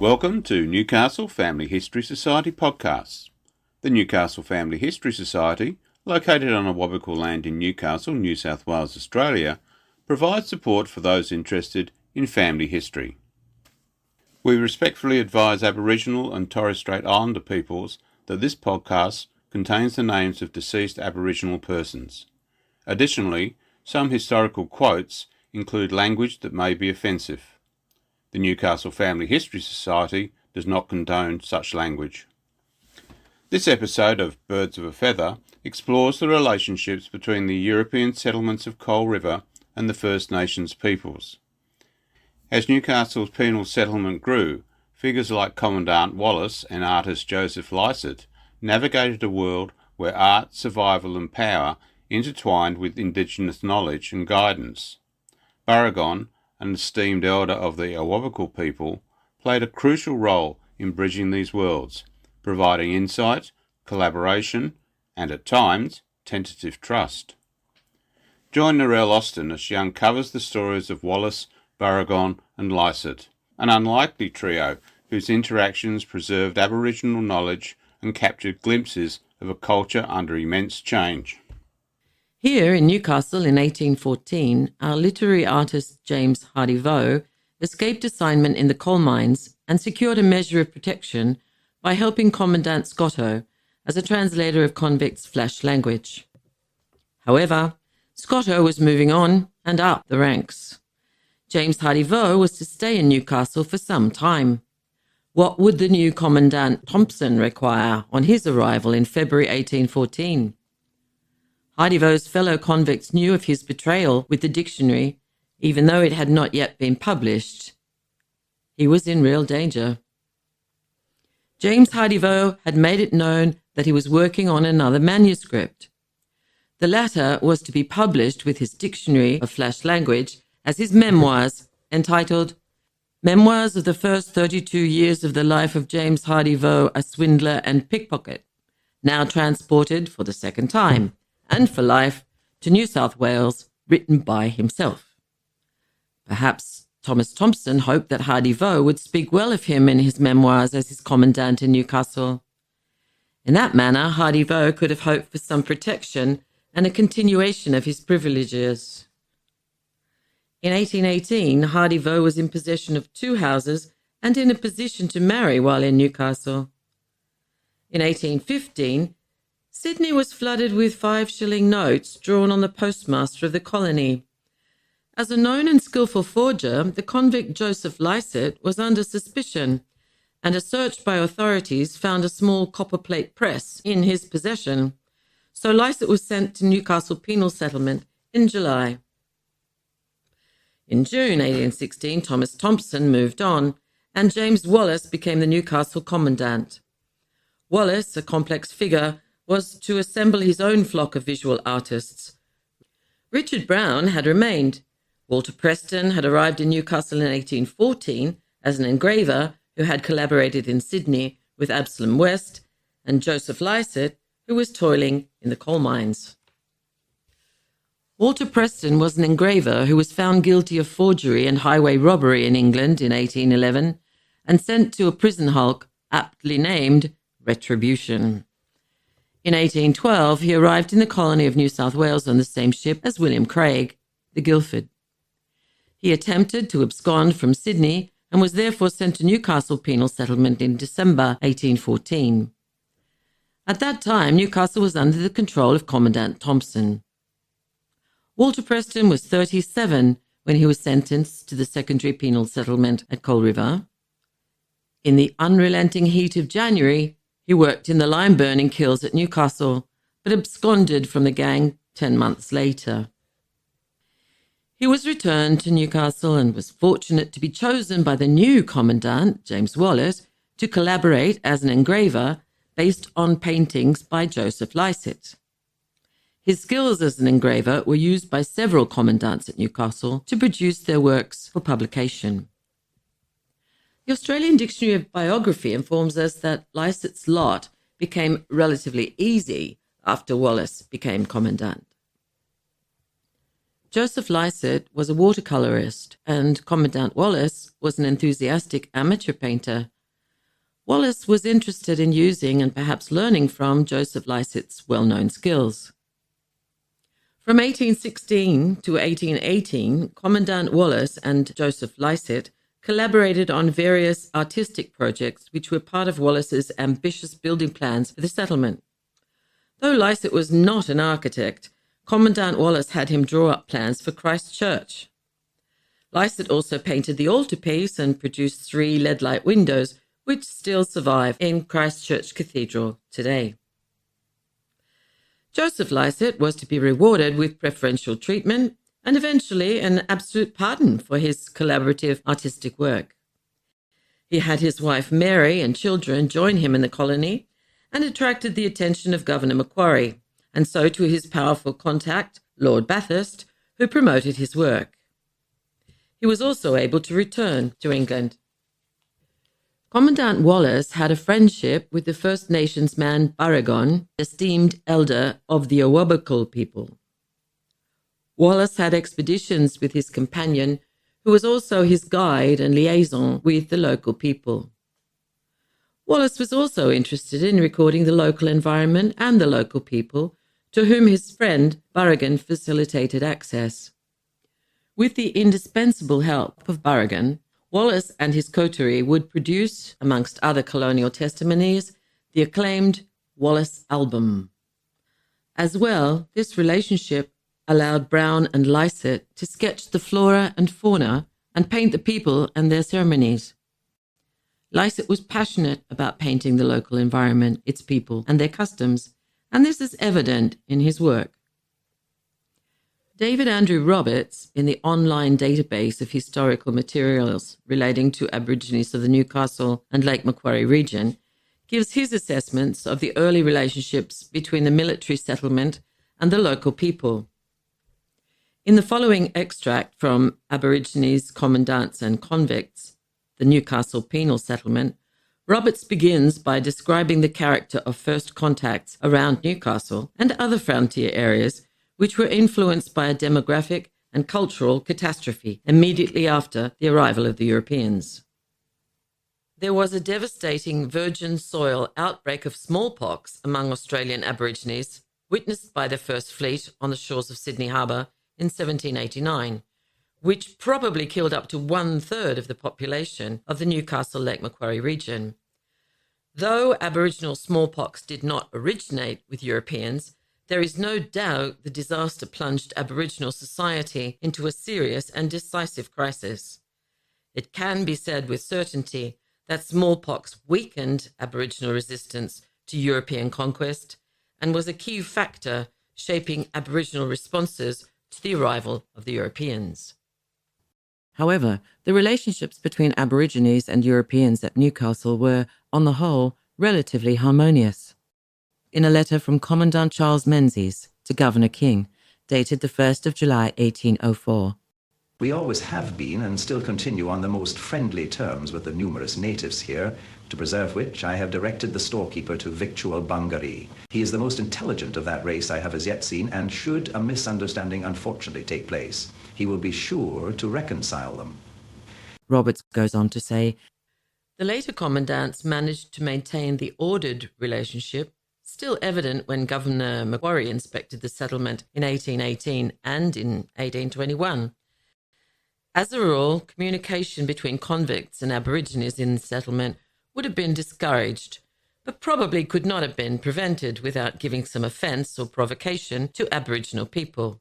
Welcome to Newcastle Family History Society podcasts. The Newcastle Family History Society, located on Awabakal land in Newcastle, New South Wales, Australia, provides support for those interested in family history. We respectfully advise Aboriginal and Torres Strait Islander peoples that this podcast contains the names of deceased Aboriginal persons. Additionally, some historical quotes include language that may be offensive. The Newcastle Family History Society does not condone such language. This episode of Birds of a Feather explores the relationships between the European settlements of Coal River and the First Nations peoples. As Newcastle's penal settlement grew, figures like Commandant Wallis and artist Joseph Lycett navigated a world where art, survival and power intertwined with Indigenous knowledge and guidance. Burigon, an esteemed elder of the Awabakal people, played a crucial role in bridging these worlds, providing insight, collaboration, and at times, tentative trust. Join Narelle Austin as she uncovers the stories of Wallis, Burigon and Lycett, an unlikely trio whose interactions preserved Aboriginal knowledge and captured glimpses of a culture under immense change. Here in Newcastle in 1814, our literary artist James Wallis escaped assignment in the coal mines and secured a measure of protection by helping Commandant Scotto as a translator of convicts' flash language. However, Scotto was moving on and up the ranks. James Wallis was to stay in Newcastle for some time. What would the new Commandant Thompson require on his arrival in February 1814? Wallis's fellow convicts knew of his betrayal with the dictionary, even though it had not yet been published. He was in real danger. James Wallis had made it known that he was working on another manuscript. The latter was to be published with his dictionary of flash language as his memoirs, entitled Memoirs of the First 32 Years of the Life of James Wallis, a Swindler and Pickpocket, now transported for the second time, and for life, to New South Wales, written by himself. Perhaps Thomas Thompson hoped that Wallis would speak well of him in his memoirs as his commandant in Newcastle. In that manner, Wallis could have hoped for some protection and a continuation of his privileges. In 1818, Wallis was in possession of 2 houses and in a position to marry while in Newcastle. In 1815, Sydney was flooded with 5-shilling notes drawn on the postmaster of the colony. As a known and skillful forger, the convict Joseph Lycett was under suspicion, and a search by authorities found a small copperplate press in his possession. So Lycett was sent to Newcastle penal settlement in July. In June 1816, Thomas Thompson moved on, and James Wallis became the Newcastle commandant. Wallis, a complex figure, was to assemble his own flock of visual artists. Richard Brown had remained. Walter Preston had arrived in Newcastle in 1814 as an engraver who had collaborated in Sydney with Absalom West, and Joseph Lycett, who was toiling in the coal mines. Walter Preston was an engraver who was found guilty of forgery and highway robbery in England in 1811 and sent to a prison hulk aptly named Retribution. In 1812, he arrived in the colony of New South Wales on the same ship as William Craig, the Guildford. He attempted to abscond from Sydney and was therefore sent to Newcastle penal settlement in December 1814. At that time, Newcastle was under the control of Commandant Thompson. Walter Preston was 37 when he was sentenced to the secondary penal settlement at Coal River. In the unrelenting heat of January, he worked in the lime-burning kilns at Newcastle, but absconded from the gang 10 months later. He was returned to Newcastle and was fortunate to be chosen by the new commandant, James Wallis, to collaborate as an engraver based on paintings by Joseph Lycett. His skills as an engraver were used by several commandants at Newcastle to produce their works for publication. The Australian Dictionary of Biography informs us that Lycett's lot became relatively easy after Wallis became commandant. Joseph Lycett was a watercolourist and Commandant Wallis was an enthusiastic amateur painter Wallis was interested in using and perhaps learning from Joseph Lycett's well-known skills. From 1816 to 1818, Commandant Wallis and Joseph Lycett collaborated on various artistic projects which were part of Wallis's ambitious building plans for the settlement. Though Lycett was not an architect, Commandant Wallis had him draw up plans for Christ Church. Lycett also painted the altarpiece and produced 3 lead-light windows, which still survive in Christ Church Cathedral today. Joseph Lycett was to be rewarded with preferential treatment and eventually an absolute pardon for his collaborative artistic work. He had his wife Mary and children join him in the colony and attracted the attention of Governor Macquarie, and so to his powerful contact, Lord Bathurst, who promoted his work. He was also able to return to England. Commandant Wallis had a friendship with the First Nations man Burigon, esteemed elder of the Awabakal people. Wallis had expeditions with his companion, who was also his guide and liaison with the local people. Wallis was also interested in recording the local environment and the local people, to whom his friend Burigon facilitated access. With the indispensable help of Burigon, Wallis and his coterie would produce, amongst other colonial testimonies, the acclaimed Wallis Album. As well, this relationship allowed Brown and Lycett to sketch the flora and fauna and paint the people and their ceremonies. Lycett was passionate about painting the local environment, its people, and their customs, and this is evident in his work. David Andrew Roberts, in the online database of historical materials relating to Aborigines of the Newcastle and Lake Macquarie region, gives his assessments of the early relationships between the military settlement and the local people. In the following extract from Aborigines, Commandants and Convicts, the Newcastle Penal Settlement, Roberts begins by describing the character of first contacts around Newcastle and other frontier areas which were influenced by a demographic and cultural catastrophe immediately after the arrival of the Europeans. There was a devastating virgin soil outbreak of smallpox among Australian Aborigines, witnessed by the First Fleet on the shores of Sydney Harbour in 1789, which probably killed up to 1/3 of the population of the Newcastle Lake Macquarie region. Though Aboriginal smallpox did not originate with Europeans, there is no doubt the disaster plunged Aboriginal society into a serious and decisive crisis. It can be said with certainty that smallpox weakened Aboriginal resistance to European conquest and was a key factor shaping Aboriginal responses to the arrival of the Europeans. However, the relationships between Aborigines and Europeans at Newcastle were, on the whole, relatively harmonious. In a letter from Commandant Charles Menzies to Governor King, dated the 1st of July 1804. We always have been and still continue on the most friendly terms with the numerous natives here, to preserve which I have directed the storekeeper to victual Bungaree. He is the most intelligent of that race I have as yet seen, and should a misunderstanding unfortunately take place, he will be sure to reconcile them. Roberts goes on to say, the later commandants managed to maintain the ordered relationship, still evident when Governor Macquarie inspected the settlement in 1818 and in 1821. As a rule, communication between convicts and Aborigines in the settlement would have been discouraged, but probably could not have been prevented without giving some offence or provocation to Aboriginal people.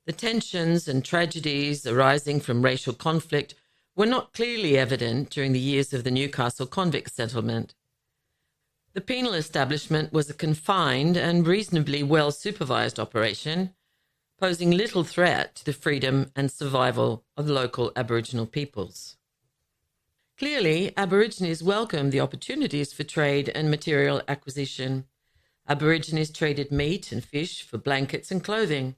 The tensions and tragedies arising from racial conflict were not clearly evident during the years of the Newcastle convict settlement. The penal establishment was a confined and reasonably well-supervised operation, posing little threat to the freedom and survival of local Aboriginal peoples. Clearly, Aborigines welcomed the opportunities for trade and material acquisition. Aborigines traded meat and fish for blankets and clothing.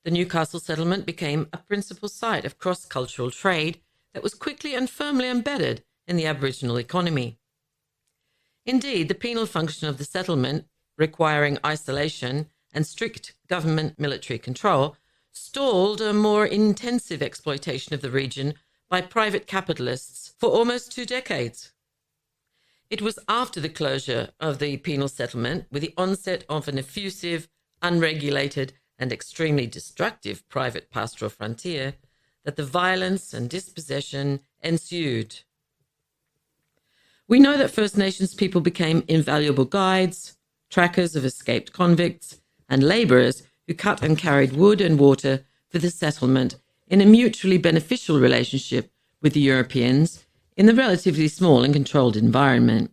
The Newcastle settlement became a principal site of cross-cultural trade that was quickly and firmly embedded in the Aboriginal economy. Indeed, the penal function of the settlement, requiring isolation and strict government military control, stalled a more intensive exploitation of the region by private capitalists for almost 2 decades. It was after the closure of the penal settlement, with the onset of an effusive, unregulated, and extremely destructive private pastoral frontier, that the violence and dispossession ensued. We know that First Nations people became invaluable guides, trackers of escaped convicts, and labourers who cut and carried wood and water for the settlement in a mutually beneficial relationship with the Europeans in the relatively small and controlled environment.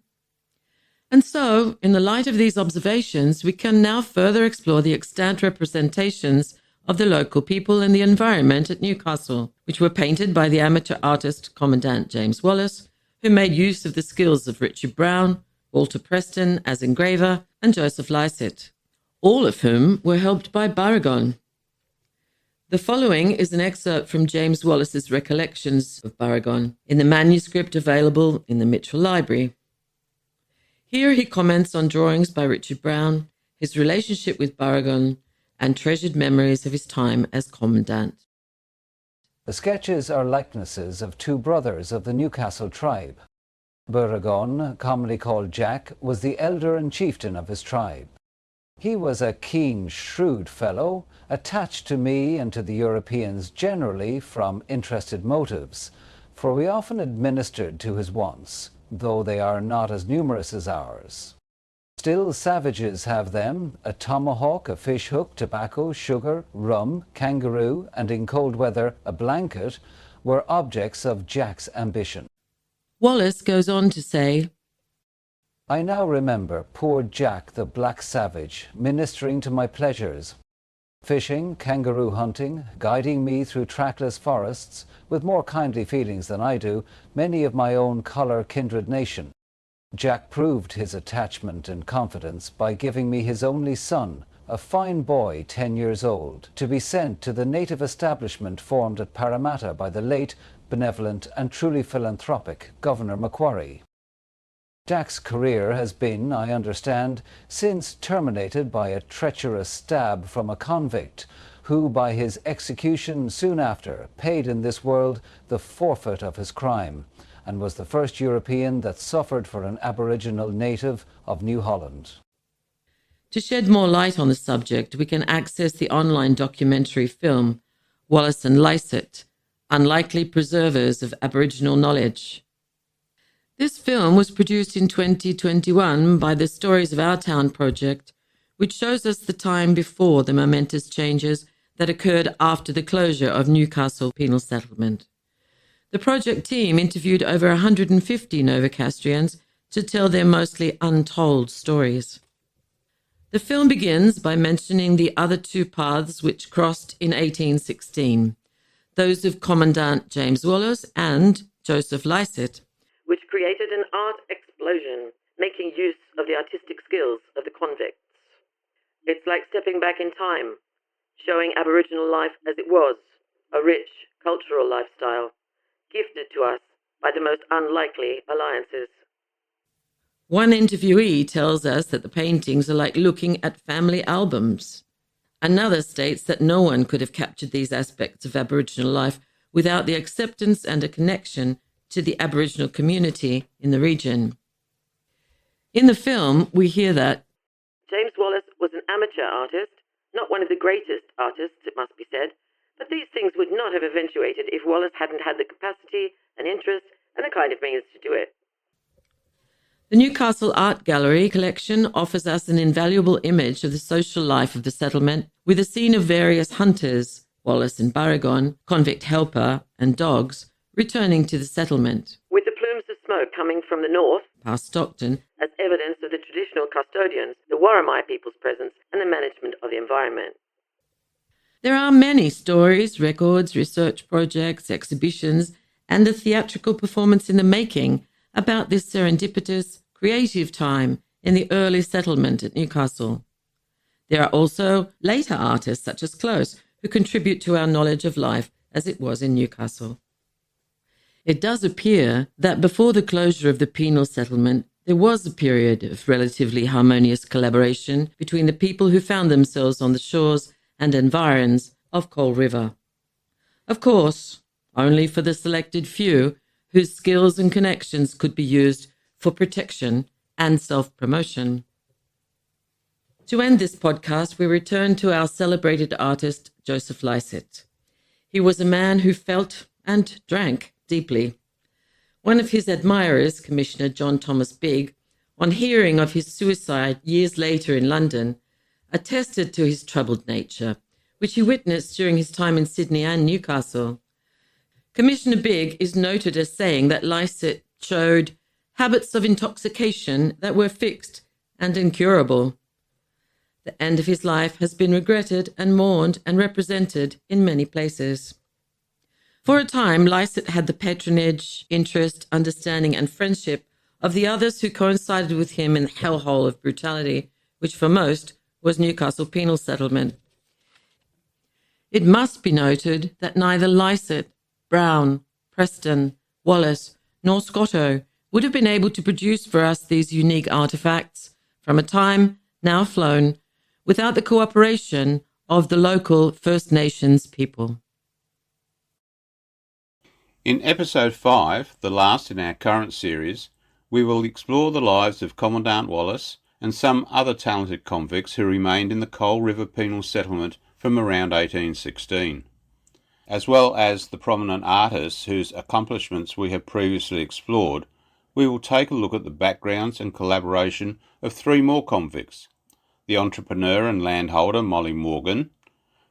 And so, in the light of these observations, we can now further explore the extant representations of the local people and the environment at Newcastle, which were painted by the amateur artist Commandant James Wallis, who made use of the skills of Richard Brown, Walter Preston as engraver, and Joseph Lycett, all of whom were helped by Burigon. The following is an excerpt from James Wallis's recollections of Burigon in the manuscript available in the Mitchell Library. Here he comments on drawings by Richard Brown, his relationship with Burigon, and treasured memories of his time as Commandant. The sketches are likenesses of two brothers of the Newcastle tribe. Burigon, commonly called Jack, was the elder and chieftain of his tribe. He was a keen, shrewd fellow, attached to me and to the Europeans generally from interested motives, for we often administered to his wants, though they are not as numerous as ours. Still, savages have them. A tomahawk, a fish hook, tobacco, sugar, rum, kangaroo, and in cold weather a blanket were objects of Jack's ambition. Wallis goes on to say, I now remember poor Jack the black savage ministering to my pleasures, fishing, kangaroo hunting, guiding me through trackless forests, with more kindly feelings than I do many of my own colour kindred nation. Jack proved his attachment and confidence by giving me his only son, a fine boy 10 years old, to be sent to the native establishment formed at Parramatta by the late, benevolent and truly philanthropic Governor Macquarie. Jack's career has been, I understand, since terminated by a treacherous stab from a convict, who by his execution soon after paid in this world the forfeit of his crime, and was the first European that suffered for an Aboriginal native of New Holland. To shed more light on the subject, we can access the online documentary film, Wallis and Lycett, Unlikely Preservers of Aboriginal Knowledge. This film was produced in 2021 by the Stories of Our Town project, which shows us the time before the momentous changes that occurred after the closure of Newcastle Penal Settlement. The project team interviewed over 150 Novocastrians to tell their mostly untold stories. The film begins by mentioning the other two paths which crossed in 1816, those of Commandant James Wallis and Joseph Lycett, which created an art explosion, making use of the artistic skills of the convicts. It's like stepping back in time, showing Aboriginal life as it was, a rich cultural lifestyle, gifted to us by the most unlikely alliances. One interviewee tells us that the paintings are like looking at family albums. Another states that no one could have captured these aspects of Aboriginal life without the acceptance and a connection to the Aboriginal community in the region. In the film, we hear that James Wallis was an amateur artist, not one of the greatest artists, it must be said, but these things would not have eventuated if Wallis hadn't had the capacity and interest and the kind of means to do it. The Newcastle Art Gallery collection offers us an invaluable image of the social life of the settlement, with a scene of various hunters, Wallis and Burigon, convict helper, and dogs, returning to the settlement, with the plumes of smoke coming from the north, past Stockton, as evidence of the traditional custodians, the Warramai people's presence, and the management of the environment. There are many stories, records, research projects, exhibitions, and a theatrical performance in the making about this serendipitous, creative time in the early settlement at Newcastle. There are also later artists such as Close who contribute to our knowledge of life as it was in Newcastle. It does appear that before the closure of the penal settlement, there was a period of relatively harmonious collaboration between the people who found themselves on the shores and environs of Coal River. Of course, only for the selected few whose skills and connections could be used for protection and self-promotion. To end this podcast, we return to our celebrated artist, Joseph Lycett. He was a man who felt and drank deeply. One of his admirers, Commissioner John Thomas Bigg, on hearing of his suicide years later in London, attested to his troubled nature, which he witnessed during his time in Sydney and Newcastle. Commissioner Bigg is noted as saying that Lycett showed habits of intoxication that were fixed and incurable. The end of his life has been regretted and mourned and represented in many places. For a time, Lycett had the patronage, interest, understanding and friendship of the others who coincided with him in the hellhole of brutality, which for most was Newcastle penal settlement. It must be noted that neither Lycett, Brown, Preston, Wallis nor Scotto would have been able to produce for us these unique artefacts from a time now flown without the cooperation of the local First Nations people. In episode 5, the last in our current series, we will explore the lives of Commandant Wallis and some other talented convicts who remained in the Coal River Penal Settlement from around 1816, as well as the prominent artists whose accomplishments we have previously explored. We will take a look at the backgrounds and collaboration of 3 more convicts: the entrepreneur and landholder Molly Morgan,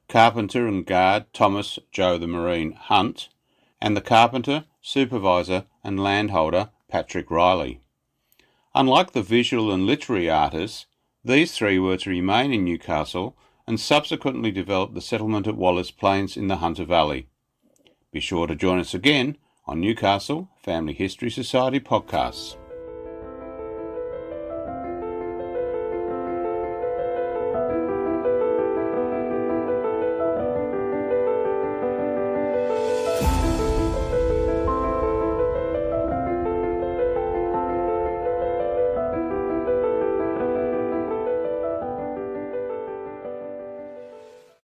carpenter and guard Thomas Joe the Marine Hunt, and the carpenter, supervisor and landholder Patrick Riley. Unlike the visual and literary artists, these 3 were to remain in Newcastle and subsequently develop the settlement at Wallis Plains in the Hunter Valley. Be sure to join us again on Newcastle Family History Society podcasts.